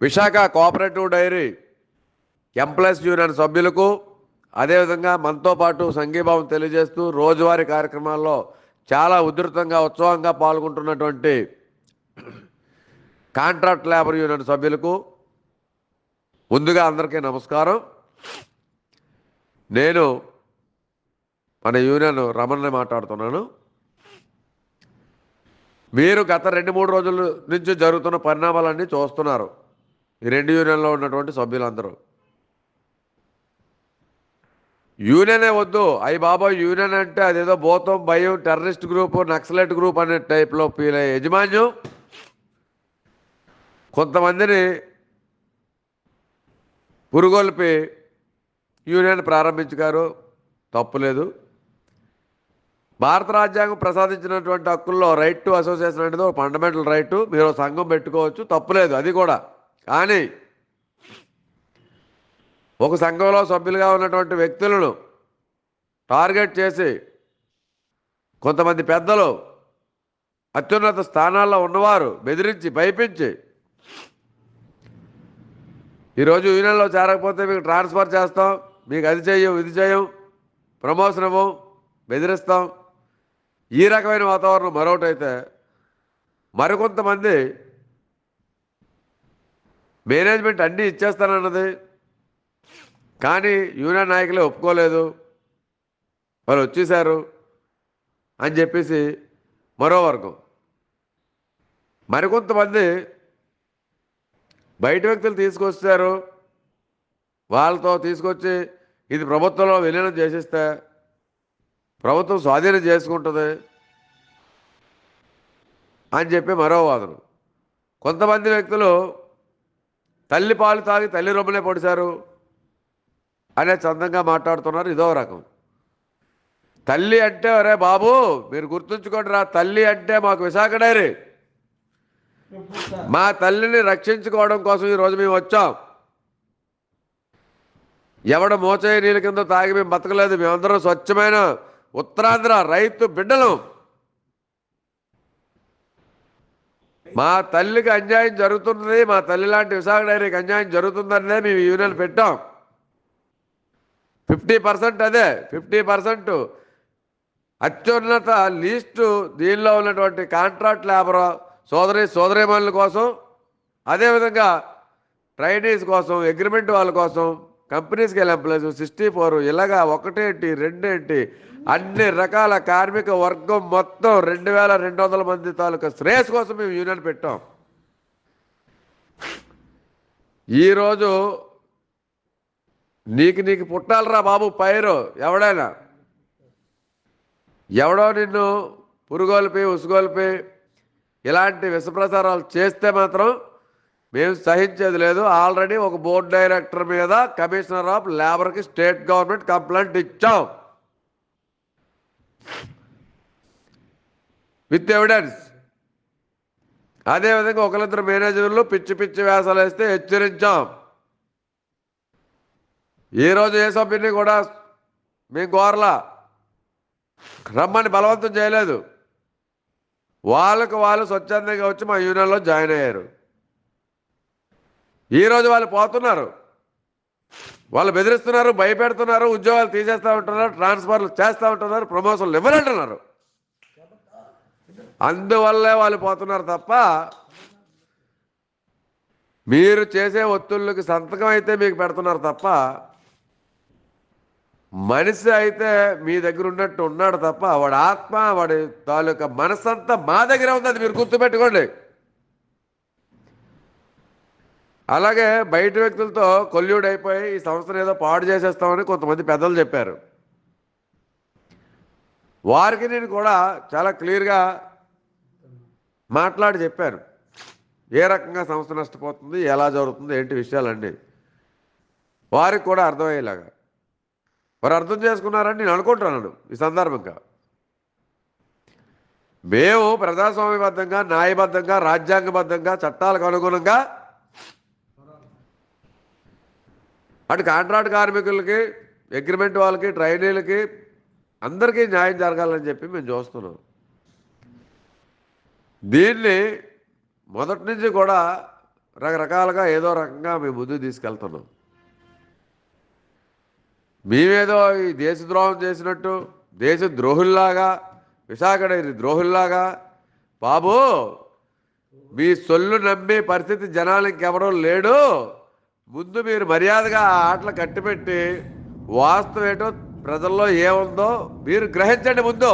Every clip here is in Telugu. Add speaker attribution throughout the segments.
Speaker 1: Visakha cooperative dairy employees union సభ్యులకు అదేవిధంగా మనతో పాటు సంఘీభావం తెలియజేస్తూ రోజువారీ కార్యక్రమాల్లో చాలా ఉధృతంగా ఉత్సాహంగా పాల్గొంటున్నటువంటి కాంట్రాక్ట్ లేబర్ యూనియన్ సభ్యులకు ముందుగా అందరికీ నమస్కారం. నేను మన యూనియన్ రమణని మాట్లాడుతున్నాను. మీరు గత 2-3 రోజుల నుంచి జరుగుతున్న పరిణామాలన్నీ చూస్తున్నారు. ఈ 2 యూనియన్లో ఉన్నటువంటి సభ్యులందరూ యూనియనే వద్దు, అయ్యి బాబాయ్ యూనియన్ అంటే అదేదో భూతం భయం టెర్రరిస్ట్ గ్రూపు నక్సలైట్ గ్రూప్ అనే టైప్లో ఫీల్ అయ్యే యజమాన్యం కొంతమందిని పురుగొల్పి యూనియన్ ప్రారంభించారు. తప్పులేదు. భారత రాజ్యాంగం ప్రసాదించినటువంటి హక్కుల్లో రైట్ టు అసోసియేషన్ అనేది ఒక ఫండమెంటల్ రైటు. మీరు సంఘం పెట్టుకోవచ్చు, తప్పులేదు అది కూడా. కానీ ఒక సంఘంలో సభ్యులుగా ఉన్నటువంటి వ్యక్తులను టార్గెట్ చేసి కొంతమంది పెద్దలు అత్యున్నత స్థానాల్లో ఉన్నవారు బెదిరించి భయపించి ఈరోజు యూనియన్లో చేరకపోతే మీకు ట్రాన్స్ఫర్ చేస్తాం, మీకు అది చేయం ఇది చేయం, ప్రమోషన్ ఇవ్వం, బెదిరిస్తాం, ఈ రకమైన వాతావరణం మరొకటైతే మరికొంతమంది మేనేజ్మెంట్ అన్నీ ఇచ్చేస్తానన్నది కానీ యూనియన్ నాయకులే ఒప్పుకోలేదు, వాళ్ళు వచ్చేసారు అని చెప్పేసి మరో వర్గం. మరికొంతమంది బయట వ్యక్తులు తీసుకొచ్చారు, వాళ్ళతో తీసుకొచ్చి ఇది ప్రభుత్వంలో విలీనం చేసిస్తే ప్రభుత్వం స్వాధీనం చేసుకుంటుంది అని చెప్పి మరో వాదన. కొంతమంది వ్యక్తులు తల్లి పాలు తాగి తల్లి రొమ్మలే పొడిచారు అనే చందంగా మాట్లాడుతున్నారు. ఇదో రకం. తల్లి అంటే అరే బాబు మీరు గుర్తుంచుకోండి రా, తల్లి అంటే మాకు విశాఖ డైరీ, మా తల్లిని రక్షించుకోవడం కోసం ఈరోజు మేము వచ్చాం. ఎవడ మోచేయి నీళ్ళ కింద తాగి మేము బతకలేదు. మేమందరం స్వచ్ఛమైన ఉత్తరాంధ్ర రైతు బిడ్డలు. మా తల్లికి అన్యాయం జరుగుతున్నది, మా తల్లి లాంటి విశాఖ డైరీకి అన్యాయం జరుగుతుందనే మేము యూనియన్ పెట్టాం. 50% అదే, 50% అత్యున్నత లీస్టు దీనిలో ఉన్నటువంటి కాంట్రాక్ట్ లేబర్ సోదరీమణుల కోసం, అదేవిధంగా ట్రైనీస్ కోసం, అగ్రిమెంట్ వాళ్ళ కోసం, కంపెనీస్కి వెళ్ళే ఎంప్లాయీస్ 64 ఇలాగా 1 ఏంటి 2 ఏంటి అన్ని రకాల కార్మిక వర్గం మొత్తం 2200 మంది తాలూకా శ్రేయస్ కోసం మేము యూనియన్ పెట్టాం. ఈరోజు నీకు పుట్టాలరా బాబు పైరు, ఎవడో నిన్ను పురుగొల్పి ఉసుగొల్పి ఇలాంటి విషప్రచారాలు చేస్తే మాత్రం మేము సహించేది లేదు. ఆల్రెడీ ఒక బోర్డు డైరెక్టర్ మీద కమిషనర్ ఆఫ్ లేబర్కి స్టేట్ గవర్నమెంట్ కంప్లైంట్ ఇచ్చాం విత్ ఎవిడెన్స్. అదేవిధంగా ఒకరిద్దరు మేనేజర్లు పిచ్చి వేసాలు వేస్తే హెచ్చరించాం. ఈరోజు ఏ సభ్యుని కూడా మేము కోరలా, రమ్మని బలవంతం చేయలేదు. వాళ్ళకు వాళ్ళు స్వచ్ఛందంగా వచ్చి మా యూనియన్లో జాయిన్ అయ్యారు. ఈరోజు వాళ్ళు పోతున్నారు, వాళ్ళు బెదిరిస్తున్నారు, భయపెడుతున్నారు, ఉద్యోగాలు తీసేస్తూ ఉంటున్నారు, ట్రాన్స్ఫర్లు చేస్తూ ఉంటున్నారు, ప్రమోషన్లు ఇవ్వనంటున్నారు. అందువల్లే వాళ్ళు పోతున్నారు తప్ప మీరు చేసే ఒత్తిళ్ళకి సంతకం అయితే మీకు పెడుతున్నారు తప్ప మనిషి అయితే మీ దగ్గర ఉన్నట్టు ఉన్నాడు తప్ప వాడి ఆత్మ వాడి తాలూకా మనసంతా మా దగ్గర ఉంది. అది మీరు గుర్తుపెట్టుకోండి. అలాగే బయట వ్యక్తులతో కొల్యూడ్ అయిపోయి ఈ సంస్థను ఏదో పాడు చేసేస్తామని కొంతమంది పెద్దలు చెప్పారు. వారికి నేను కూడా చాలా క్లియర్గా మాట్లాడి చెప్పాను ఏ రకంగా సంస్థ నష్టపోతుంది, ఎలా జరుగుతుంది, ఏంటి విషయాలన్నీ వారికి కూడా అర్థమయ్యేలాగా. వారు అర్థం చేసుకున్నారని నేను అనుకుంటున్నాను. ఈ సందర్భంగా మేము ప్రజాస్వామ్యబద్ధంగా, న్యాయబద్ధంగా, రాజ్యాంగబద్ధంగా, చట్టాలకు అనుగుణంగా అటు కాంట్రాక్ట్ కార్మికులకి, అగ్రిమెంట్ వాళ్ళకి, ట్రైనీలకి అందరికీ న్యాయం జరగాలని చెప్పి మేము చూస్తున్నాం. దీన్ని మొదటి నుంచి కూడా రకరకాలుగా ఏదో రకంగా మేము ముందుకు తీసుకెళ్తున్నాం. మేమేదో ఈ దేశద్రోహం చేసినట్టు, దేశ ద్రోహుల్లాగా, విశాఖ డైరీ ద్రోహుల్లాగా, బాబు మీ సొల్లు నమ్మే పరిస్థితి జనాలు ఇంకెవరూ లేడు. ముందు మీరు మర్యాదగా ఆ ఆటలు కట్టిపెట్టి వాస్తవం ఏంటో ప్రజల్లో ఏముందో మీరు గ్రహించండి. ముందు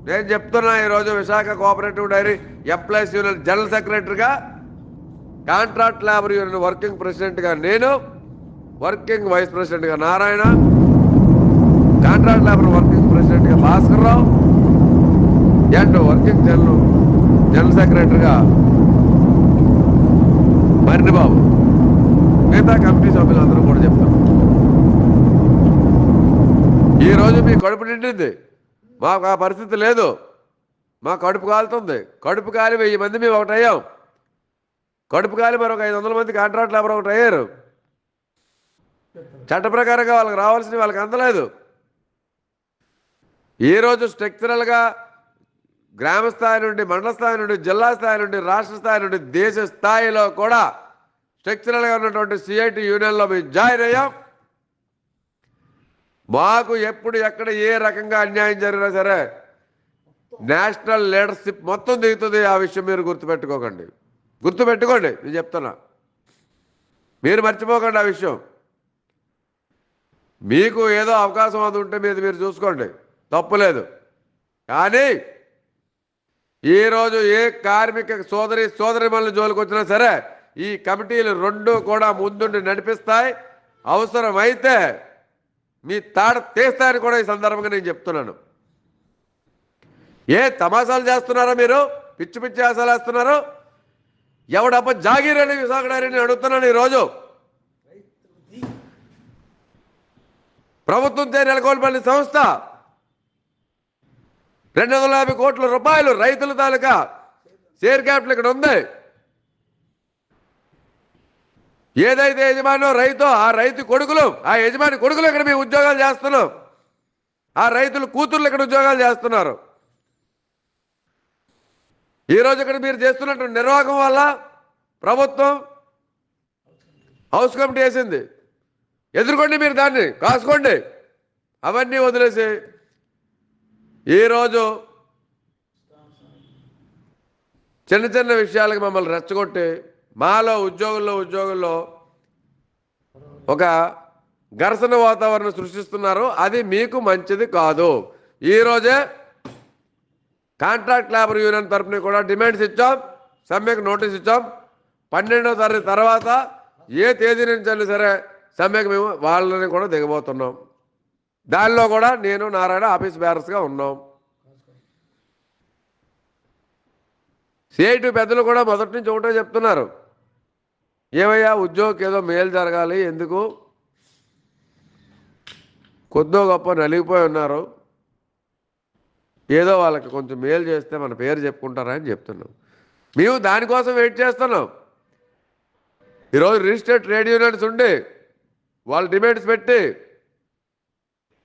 Speaker 1: నేను చెప్తున్నా, ఈరోజు Visakha cooperative dairy employees union general సెక్రటరీగా, కాంట్రాక్ట్ లేబర్ యూనియన్ వర్కింగ్ ప్రెసిడెంట్గా నేను, వర్కింగ్ వైస్ ప్రెసిడెంట్గా నారాయణ, కాంట్రాక్ట్ లేబర్ వర్కింగ్ ప్రెసిడెంట్గా Bhaskar Rao, and working general సెక్రటరీగా మర్రిబాబు, మిగతా కమిటీ సభ్యులందరూ కూడా చెప్తాం. ఈరోజు మీ కడుపు నిండింది, మాకు ఆ పరిస్థితి లేదు. మా కడుపు కాలుతుంది. కడుపు కాలి 1000 మంది మేము ఒకటి అయ్యాం. కడుపు కాలి మరొక 500 మంది కాంట్రాక్ట్ లేబర్ ఒకటి అయ్యారు. చట్ట ప్రకారంగా వాళ్ళకి రావాల్సిన వాళ్ళకి అందలేదు. ఈరోజు స్ట్రక్చరల్గా గ్రామ స్థాయి నుండి, మండల స్థాయి నుండి, జిల్లా స్థాయి నుండి, రాష్ట్ర స్థాయి నుండి, దేశ స్థాయిలో కూడా స్ట్రక్చరల్గా ఉన్నటువంటి సిఐటి యూనియన్లో మేము జాయిన్ అయ్యాం. మాకు ఎప్పుడు ఎక్కడ ఏ రకంగా అన్యాయం జరిగినా సరే నేషనల్ లీడర్షిప్ మొత్తం దిగుతుంది. ఆ విషయం మీరు గుర్తుపెట్టుకోండి. నేను చెప్తున్నా, మీరు మర్చిపోకండి ఆ విషయం. మీకు ఏదో అవకాశం అది ఉంటే మీరు చూసుకోండి, తప్పులేదు. కానీ ఈరోజు ఏ కార్మిక సోదరిమణుల జోలికి వచ్చినా సరే ఈ కమిటీలు 2 కూడా ముందుండి నడిపిస్తాయి. అవసరమైతే మీ తాడ తీస్తాయని కూడా ఈ సందర్భంగా నేను చెప్తున్నాను. ఏ తమాషాలు చేస్తున్నారో మీరు, పిచ్చి పిచ్చి ఆశలు వేస్తున్నారు. ఎవడబ్బ జాగీరని విశాఖ డైరీని అడుగుతున్నాను. ఈరోజు ప్రభుత్వంతో నెలకొల్పని సంస్థ 250 కోట్ల రూపాయలు రైతుల తాలూకా షేర్ క్యాపిటల్ ఇక్కడ ఉంది. ఏదైతే యజమానో రైతో ఆ రైతు కొడుకులు, ఆ యజమాని కొడుకులు ఇక్కడ మేము ఉద్యోగాలు చేస్తున్నాం. ఆ రైతులు కూతుర్లు ఇక్కడ ఉద్యోగాలు చేస్తున్నారు. ఈరోజు ఇక్కడ మీరు చేస్తున్నట్టు నిర్వాహకం వల్ల ప్రభుత్వం హౌస్ కమిటీ వేసింది. ఎదుర్కోండి, మీరు దాన్ని కాసుకోండి. అవన్నీ వదిలేసి ఈరోజు చిన్న చిన్న విషయాలకు మమ్మల్ని రెచ్చగొట్టి మాలో ఉద్యోగుల్లో ఒక ఘర్షణ వాతావరణం సృష్టిస్తున్నారు. అది మీకు మంచిది కాదు. ఈరోజే కాంట్రాక్ట్ లేబర్ యూనియన్ తరఫున కూడా డిమాండ్స్ ఇచ్చాం, సమ్మెకు నోటీస్ ఇచ్చాం. 12వ తారీఖు తర్వాత ఏ తేదీ నుంచి అయినా సరే సమ్మెకు మేము వాళ్ళని కూడా దిగబోతున్నాం. దానిలో కూడా నేను నారాయణ ఆఫీస్ బేరర్స్గా ఉన్నాం. సిఐటి పెద్దలు కూడా మొదటి నుంచి ఒకటే చెప్తున్నారు, ఏమయ్యా ఉద్యోగికి ఏదో మేలు జరగాలి, ఎందుకు కొద్దో గొప్ప నలిగిపోయి ఉన్నారు, ఏదో వాళ్ళకి కొంచెం మేలు చేస్తే మన పేరు చెప్పుకుంటారా అని చెప్తున్నాం. మేము దానికోసం వెయిట్ చేస్తున్నాం. ఈరోజు రిజిస్టర్డ్ ట్రేడ్ యూనియన్స్ ఉండి వాళ్ళు డిమాండ్స్ పెట్టి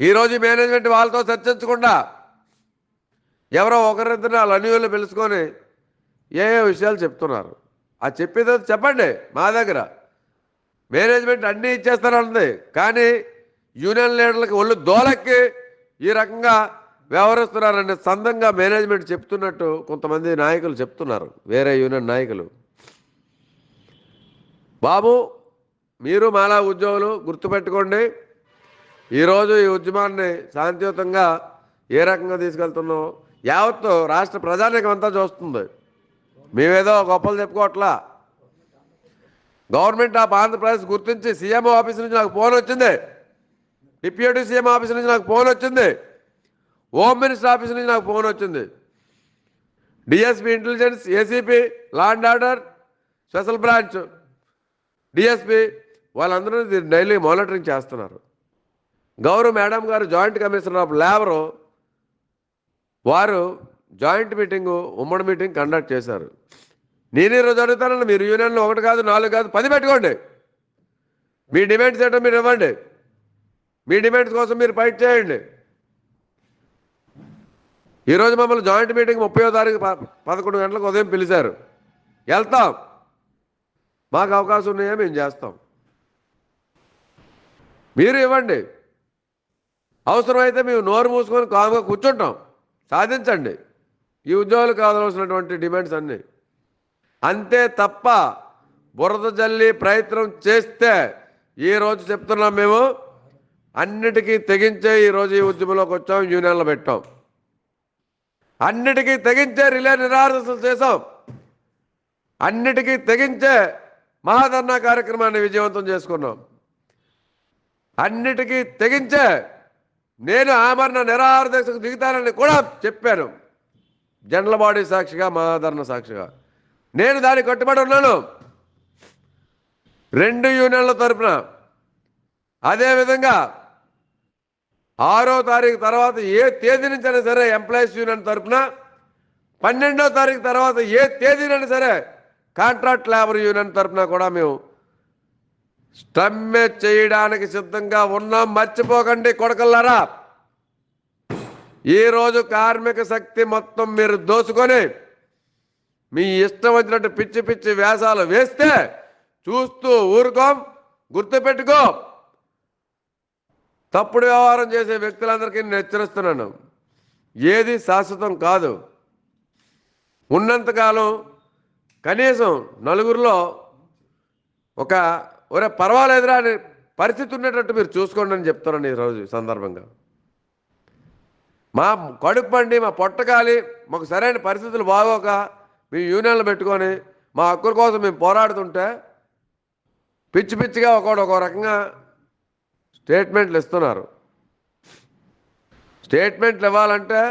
Speaker 1: ఈరోజు మేనేజ్మెంట్ వాళ్ళతో చర్చించకుండా ఎవరో ఒకరిద్దరు వాళ్ళ అన్యులు పిలుచుకొని ఏ విషయాలు చెప్తున్నారు. ఆ చెప్పేది చెప్పండి. మా దగ్గర మేనేజ్మెంట్ అన్నీ ఇచ్చేస్తానంది, కానీ యూనియన్ లీడర్లకి ఒళ్ళు దోలెక్కి ఈ రకంగా వ్యవహరిస్తున్నారనే సందంగా మేనేజ్మెంట్ చెప్తున్నట్టు కొంతమంది నాయకులు చెప్తున్నారు, వేరే యూనియన్ నాయకులు. బాబు మీరు మాలా ఉద్యోగులు గుర్తుపెట్టుకోండి, ఈరోజు ఈ ఉద్యమాన్ని శాంతియుతంగా ఏ రకంగా తీసుకెళ్తున్నాం యావత్తు రాష్ట్ర ప్రజానీకం అంతా చూస్తుంది. మేమేదో గొప్పలు చెప్పుకోవట్లా. గవర్నమెంట్ ఆఫ్ ఆంధ్రప్రదేశ్ గుర్తించి సీఎంఓ ఆఫీస్ నుంచి నాకు ఫోన్ వచ్చింది, డిప్యూటీ సీఎం ఆఫీస్ నుంచి నాకు ఫోన్ వచ్చింది, హోమ్ మినిస్టర్ ఆఫీస్ నుంచి నాకు ఫోన్ వచ్చింది, DSP intelligence, ACP law and order special branch DSP వాళ్ళందరూ డైలీ మానిటరింగ్ చేస్తున్నారు. గౌరవ్ మేడం గారు జాయింట్ కమిషనర్ ఆఫ్ లేబర్ వారు జాయింట్ మీటింగు, ఉమ్మడి మీటింగ్ కండక్ట్ చేశారు. నేను ఈరోజు అడుగుతానని మీరు యూనియన్లో 1 కాదు 4 కాదు 10 పెట్టుకోండి. మీ డిమాండ్స్ ఏంటో మీరు ఇవ్వండి. మీ డిమాండ్స్ కోసం మీరు ఫైట్ చేయండి. ఈరోజు మమ్మల్ని జాయింట్ మీటింగ్ 30వ తారీఖు 11 గంటలకు ఉదయం పిలిచారు. వెళ్తాం. మాకు అవకాశం ఉన్నాయో మేము చేస్తాం. మీరు ఇవ్వండి, అవసరమైతే మేము నోరు మూసుకొని కాముగా కూర్చుంటాం. సాధించండి ఈ ఉద్యోగులు కావాల్సినటువంటి డిమాండ్స్ అన్నీ. అంతే తప్ప బురద జల్లి ప్రయత్నం చేస్తే ఈరోజు చెప్తున్నాం, మేము అన్నిటికీ తెగించే ఈరోజు ఈ ఉద్యమంలోకి వచ్చాం, యూనియన్లు పెట్టాం. అన్నిటికీ తెగించే రిలే నిరాదశలు చేశాం. అన్నిటికీ తెగించే మహాధర్నా కార్యక్రమాన్ని విజయవంతం చేసుకున్నాం. అన్నిటికీ తెగించే నేను ఆమరణ నిరాహారదీక్షకు దిగుతానని కూడా చెప్పాను. జనరల్ బాడీ సాక్షిగా, మహాధర్నా సాక్షిగా నేను దానికి కట్టుబడి ఉన్నాను. 2 యూనియన్ల తరఫున. అదేవిధంగా 6వ తారీఖు తర్వాత ఏ తేదీ నుంచైనా సరే ఎంప్లాయీస్ యూనియన్ తరఫున, 12వ తారీఖు తర్వాత ఏ తేదీనైనా సరే కాంట్రాక్ట్ లేబర్ యూనియన్ తరఫున కూడా మేము స్టమ్మే చేయడానికి సిద్ధంగా ఉన్నాం. మర్చిపోకండి కొడకల్లారా. ఈరోజు కార్మిక శక్తి మొత్తం మీరు దోసుకొని మీ ఇష్టం వచ్చినట్టు పిచ్చి పిచ్చి వేషాలు వేస్తే చూస్తూ ఊరుకోం. గుర్తుపెట్టుకో, తప్పుడు వ్యవహారం చేసే వ్యక్తులందరికీ నేను హెచ్చరిస్తున్నాను. ఏది శాశ్వతం కాదు. ఉన్నంతకాలం కనీసం నలుగురిలో ఒక ఒరే పర్వాలేదురా అనే పరిస్థితి ఉండేటట్టు మీరు చూసుకోండి అని చెప్తున్నాను ఈరోజు సందర్భంగా. మా కడుపు పండి, మా పొట్టకాలి, మాకు సరైన పరిస్థితులు బాగోక మీ యూనియన్లు పెట్టుకొని మా హక్కుల కోసం మేము పోరాడుతుంటే పిచ్చి పిచ్చిగా ఒక రకంగా స్టేట్మెంట్లు ఇస్తున్నారు. స్టేట్మెంట్లు ఇవ్వాలంటే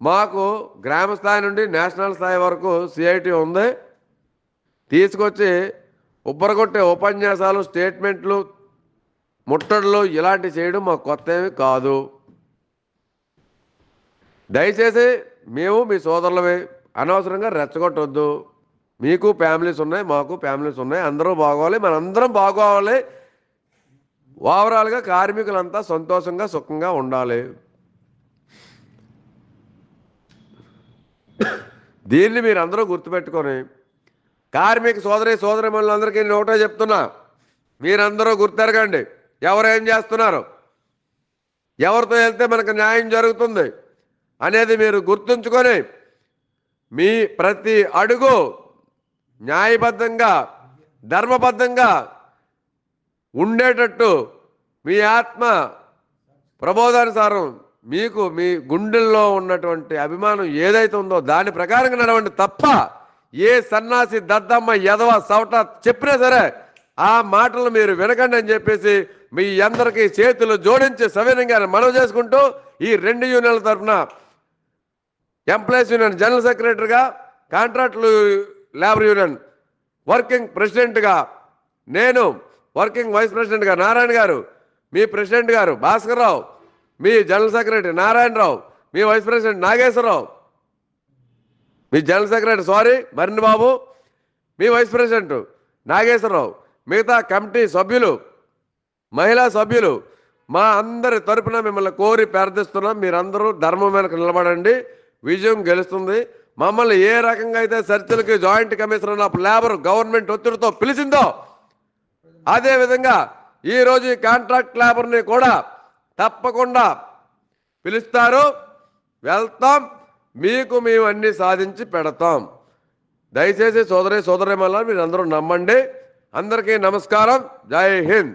Speaker 1: మాకు గ్రామ స్థాయి నుండి నేషనల్ స్థాయి వరకు సిఐటి ఉంది. తీసుకొచ్చి ఉబ్బరగొట్టే ఉపన్యాసాలు, స్టేట్మెంట్లు, ముట్టడులు ఇలాంటి చేయడం మాకు కొత్త ఏమి కాదు. దయచేసి మేము మీ సోదరులమే, అనవసరంగా రెచ్చగొట్టొద్దు. మీకు ఫ్యామిలీస్ ఉన్నాయి, మాకు ఫ్యామిలీస్ ఉన్నాయి. అందరూ బాగోవాలి, మనందరం బాగోవాలి. ఓవరాల్గా కార్మికులంతా సంతోషంగా సుఖంగా ఉండాలి. దీన్ని మీరు అందరూ గుర్తుపెట్టుకొని కార్మిక సోదరిమణులందరికీ నేను ఒకటే చెప్తున్నా, మీరందరూ గుర్తెరగండి. ఎవరేం చేస్తున్నారు, ఎవరితో వెళ్తే మనకు న్యాయం జరుగుతుంది అనేది మీరు గుర్తుంచుకొని మీ ప్రతి అడుగు న్యాయబద్ధంగా, ధర్మబద్ధంగా ఉండేటట్టు మీ ఆత్మ ప్రబోధానుసారం మీకు మీ గుండెల్లో ఉన్నటువంటి అభిమానం ఏదైతే ఉందో దాని ప్రకారంగా నడవండి తప్ప ఏ సన్నాసి దద్దమ్మ ఎదవ సవట చెప్పినా సరే ఆ మాటలు మీరు వినకండి అని చెప్పేసి మీ అందరికీ చేతులు జోడించి సవినంగా మనవి చేసుకుంటూ ఈ 2 యూనియన్ల తరఫున ఎంప్లాయీస్ యూనియన్ జనరల్ సెక్రటరీగా, కాంట్రాక్ట్ లేబర్ యూనియన్ వర్కింగ్ ప్రెసిడెంట్గా నేను, వర్కింగ్ వైస్ ప్రెసిడెంట్గా నారాయణ గారు, మీ ప్రెసిడెంట్ గారు భాస్కర్ రావు, మీ జనరల్ సెక్రటరీ నారాయణరావు, మీ వైస్ ప్రెసిడెంట్ నాగేశ్వరరావు, మీ జనరల్ సెక్రటరీ మరిని బాబు, మీ వైస్ ప్రెసిడెంట్ నాగేశ్వరరావు, మిగతా కమిటీ సభ్యులు, మహిళా సభ్యులు, మా అందరి తరపున మిమ్మల్ని కోరి ప్రార్థిస్తున్నాం. మీరందరూ ధర్మం వెనక నిలబడండి. విజయం గెలుస్తుంది. మమ్మల్ని ఏ రకంగా అయితే చర్చలకి joint commissioner of labour government ఒత్తిడితో పిలిచిందో అదేవిధంగా ఈరోజు ఈ కాంట్రాక్ట్ లేబర్ని కూడా తప్పకుండా పిలుస్తారు. వెళ్తాం. మీకు మేము అన్ని సాధించి పెడతాం. దయచేసి సోదరీమణులారా మీరు అందరూ నమ్మండి. అందరికీ నమస్కారం. జై హింద్.